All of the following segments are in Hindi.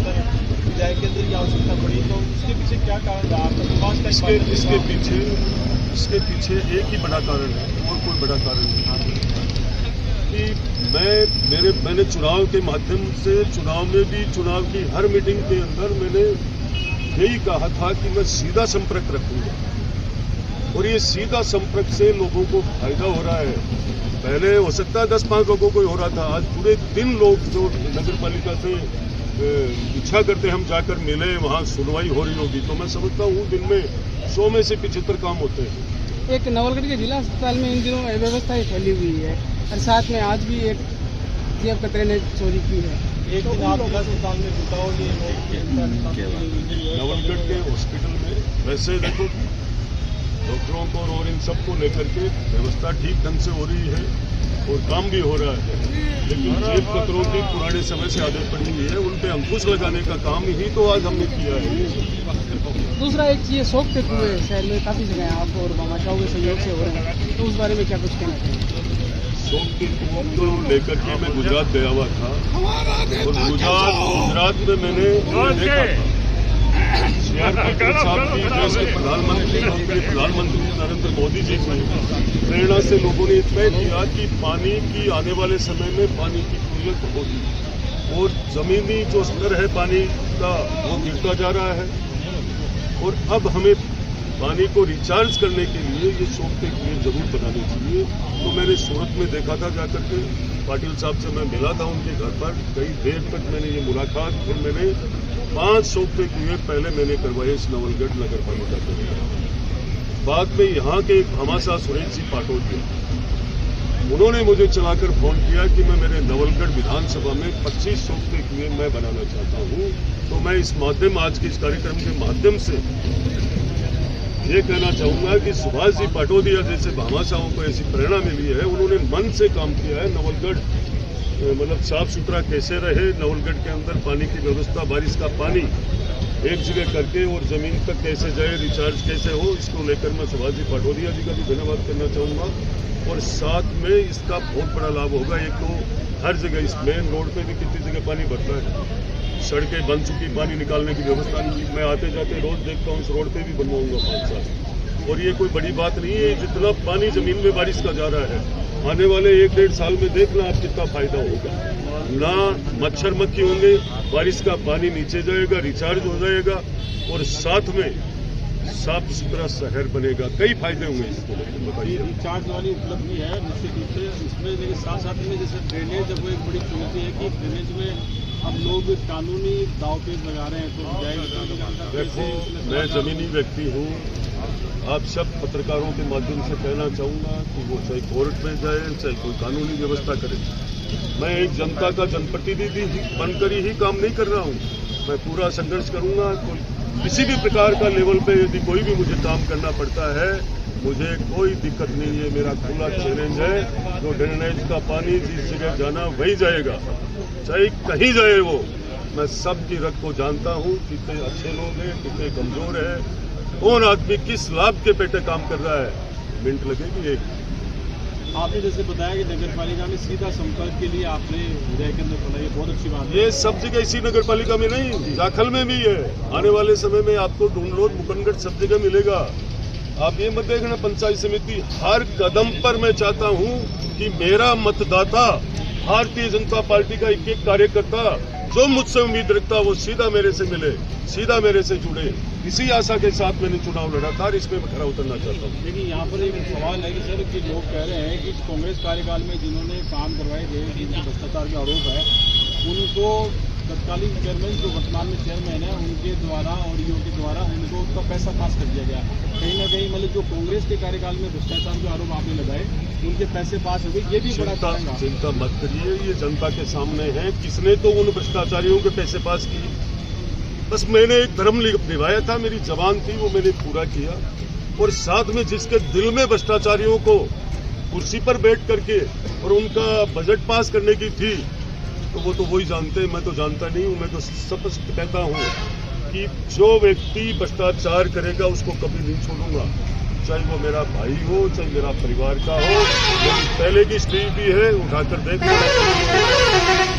अंदर विधायक केंद्र की आवश्यकता पड़ी, तो उसके पीछे क्या कारण रहा आपका विकास का? इसके पीछे एक ही बड़ा कारण है और कोई बड़ा कारण नहीं कि मैंने चुनाव के माध्यम से चुनाव में भी चुनाव की हर मीटिंग के अंदर मैंने यही कहा था कि मैं सीधा संपर्क रखूंगा और ये सीधा संपर्क से लोगों को फायदा हो रहा है। पहले हो सकता है 10-5 लोगों को ही हो रहा था, आज पूरे 3 लोग जो नगर पालिका से इच्छा करते हम जाकर मिले, वहाँ सुनवाई हो रही होगी, तो मैं समझता हूँ दिन में 100 में से 75 काम होते हैं। एक नवलगढ़ के जिला अस्पताल में इन दिनों अव्यवस्था फैली हुई है और साथ में आज भी एक जेब कतरे ने चोरी की है। एक दिन आप जिला अस्पताल में बिताओगे नवलगढ़ के हॉस्पिटल में। वैसे देखो डॉक्टरों को और इन सबको लेकर के व्यवस्था ठीक ढंग से हो रही है और काम भी हो रहा है, लेकिन जेब कतरों की पुराने समय से आदत पड़ी हुई है, उन पे अंकुश लगाने का काम ही तो आज हमने किया है। दूसरा एक चीज शौक के कुएं शहर में काफी जगह आप और भामाशाहों के सहयोग से हो रहे हैं, तो उस बारे में क्या कुछ कहना चाहिए? शौक के कुओं को लेकर के मैं गुजरात गया हुआ था और गुजरात में मैंने देखा था साहब की देश के प्रधानमंत्री नरेंद्र मोदी जी की प्रेरणा से लोगों ने तय किया कि पानी की आने वाले समय में पानी की किल्लत होगी और जमीनी जो स्तर है पानी का वो गिरता जा रहा है और अब हमें पानी को रिचार्ज करने के लिए ये शौक के कुएं जरूर बनाने चाहिए। तो मैंने सूरत में देखा था जाकर के, पाटिल साहब से मैं मिला था उनके घर पर, कई देर तक मैंने ये मुलाकात, फिर मैंने 5 शौक के कुएं पहले मैंने करवाए इस नवलगढ़ नगर पालिका के। बाद में यहाँ के एक भामाशाह सुरेश जी पाटोदिया, उन्होंने मुझे चलाकर फोन किया कि मैं मेरे नवलगढ़ विधानसभा में 25 शौक के कुएं मैं बनाना चाहता हूँ। तो मैं इस माध्यम आज के इस कार्यक्रम के माध्यम से ये कहना चाहूंगा कि सुभाष जी पाटोदिया जैसे भामाशाहों को ऐसी प्रेरणा मिली है, उन्होंने मन से काम किया है। नवलगढ़ मतलब साफ सुथरा कैसे रहे, नवलगढ़ के अंदर पानी की व्यवस्था, बारिश का पानी एक जगह करके और जमीन तक कैसे जाए, रिचार्ज कैसे हो, इसको लेकर मैं सुभाष जी पाटोदिया जी का भी धन्यवाद करना चाहूँगा। और साथ में इसका बहुत बड़ा लाभ होगा। एक तो हर जगह इस मेन रोड पे भी कितनी जगह पानी भरता है, सड़कें बन चुकी, पानी निकालने की व्यवस्था नहीं। मैं आते जाते रोज देखता हूँ, इस रोड पे भी बनवाऊंगा 5 साल। और ये कोई बड़ी बात नहीं है, जितना पानी जमीन में बारिश का जा रहा है, आने वाले 1-1.5 साल में देखना आप कितना फायदा होगा। ना मच्छर मक्खी होंगे, बारिश का पानी नीचे जाएगा, रिचार्ज हो जाएगा और साथ में साफ सुथरा शहर बनेगा। कई फायदे होंगे इसको। बताइए, रिचार्ज वाली उपलब्धि है निश्चित रूप से इसमें, लेकिन साथ साथ में जैसे ड्रेनेज, जब वो एक बड़ी चुनौती है कि ड्रेनेज में अब लोग कानूनी दावपेच लगा रहे हैं, तो देखो मैं जमीनी व्यक्ति हूँ, आप सब पत्रकारों के माध्यम से कहना चाहूँगा कि वो चाहे कोर्ट में जाए, चाहे कोई कानूनी व्यवस्था करे, मैं एक जनता का जनप्रतिनिधि बनकर ही काम नहीं कर रहा हूँ। मैं पूरा संघर्ष करूँगा। किसी भी प्रकार का लेवल पे यदि कोई भी मुझे काम करना पड़ता है, मुझे कोई दिक्कत नहीं है। मेरा खुला चैलेंज है, जो ड्रेनेज का पानी जिस जगह जाना वही जाएगा, चाहे कहीं जाए वो। मैं सब की रग को जानता हूँ, कितने अच्छे लोग हैं, कितने कमजोर हैं, कौन आदमी किस लाभ के पेटे काम कर रहा है। मिनट लगेगी एक। आपने जैसे बताया कि नगर पालिका में सीधा संपर्क के लिए आपने विधायक केंद्र खोला, ये बहुत अच्छी बात है। ये सब जगह इसी नगर पालिका में नहीं, जाखल में भी है। आने वाले समय में आपको ढूंढलोड, मुकनगढ़ सब जगह मिलेगा। आप ये मत देखना, पंचायत समिति हर कदम पर मैं चाहता हूँ कि मेरा मतदाता, भारतीय जनता पार्टी का एक एक कार्यकर्ता जो मुझसे उम्मीद रखता वो सीधा मेरे से मिले, सीधा मेरे से जुड़े। इसी आशा के साथ मैंने चुनाव लड़ा था, इसमें मैं खरा उतरना चाहता हूँ। लेकिन यहाँ पर एक सवाल है कि सर, कि लोग कह रहे हैं कि कांग्रेस कार्यकाल में जिन्होंने काम करवाए थे, जिनके भ्रष्टाचार का आरोप है, उनको तत्कालीन चेयरमैन जो वर्तमान में चेयरमैन है उनके द्वारा और ईओ के द्वारा उनको उसका पैसा पास कर दिया गया। कहीं ना कहीं मतलब जो कांग्रेस के कार्यकाल में भ्रष्टाचार के आरोप आपने लगाए, उनके पैसे पास हो गए, ये भी बड़ा कारण है। चिंता मत करिए, ये जनता के सामने है। किसने तो उन भ्रष्टाचारियों के पैसे पास किए? बस मैंने एक धर्म निभाया था, मेरी जबान थी, वो मैंने पूरा किया। और साथ में जिसके दिल में भ्रष्टाचारियों को कुर्सी पर बैठ करके और उनका बजट पास करने की थी, तो वो तो वही जानते हैं, मैं तो जानता नहीं हूँ। मैं तो स्पष्ट कहता हूँ कि जो व्यक्ति भ्रष्टाचार करेगा उसको कभी नहीं छोड़ूंगा, चाहे वो मेरा भाई हो, चाहे मेरा परिवार का हो। मेरी पहले की स्थिति भी है, उठाकर देख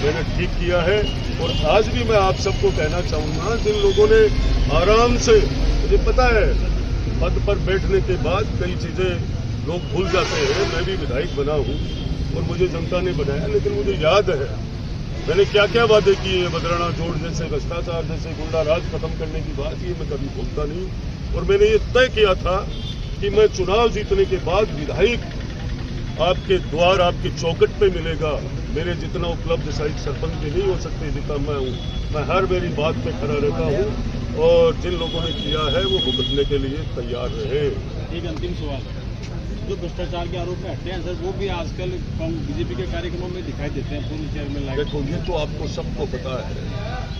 मैंने ठीक किया है। और आज भी मैं आप सबको कहना चाहूँगा, जिन लोगों ने आराम से, मुझे पता है पद पर बैठने के बाद कई चीज़ें लोग भूल जाते हैं। मैं भी विधायक बना हूँ और मुझे जनता ने बनाया, लेकिन मुझे याद है मैंने क्या क्या वादे किए। बदराना जोड़ जैसे, भ्रष्टाचार जैसे, गुंडा राज खत्म करने की बात, ये मैं कभी भूलता नहीं। और मैंने ये तय किया था कि मैं चुनाव जीतने के बाद विधायक आपके द्वार, आपके चौखट पे मिलेगा। मेरे जितना उपलब्ध शायद सरपंच भी नहीं हो सकते जितना मैं हूँ। मैं हर मेरी बात पे खड़ा रहता हूँ और जिन लोगों ने किया है वो भुगतने के लिए तैयार रहे। एक अंतिम सवाल, जो भ्रष्टाचार के आरोप में हटे हैं सर, वो भी आजकल बीजेपी के कार्यक्रमों में दिखाई देते हैं। पूर्व चेयरमैन लाइक, देखो ये तो आपको सबको पता है,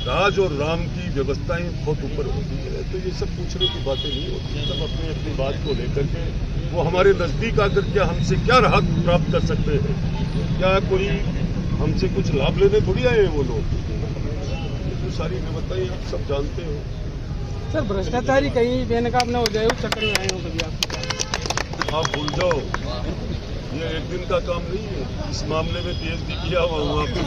राज और राम की व्यवस्थाएं बहुत ऊपर होती है, तो ये सब पूछने की बातें नहीं होती। सब अपनी अपनी बात को लेकर के वो हमारे नजदीक आकर क्या हमसे क्या राहत प्राप्त कर सकते हैं? क्या कोई हमसे कुछ लाभ लेने थोड़ी आए हैं वो लोग? ये तो सारी व्यवस्थाएं आप सब जानते हो। सर भ्रष्टाचारी कहीं बेनकाब न हो जाए उस चक्कर में आए हो कभी आप? आप भूल जाओ, ये एक दिन का काम नहीं है। इस मामले में पीएचडी किया हुआ हूँ, आपको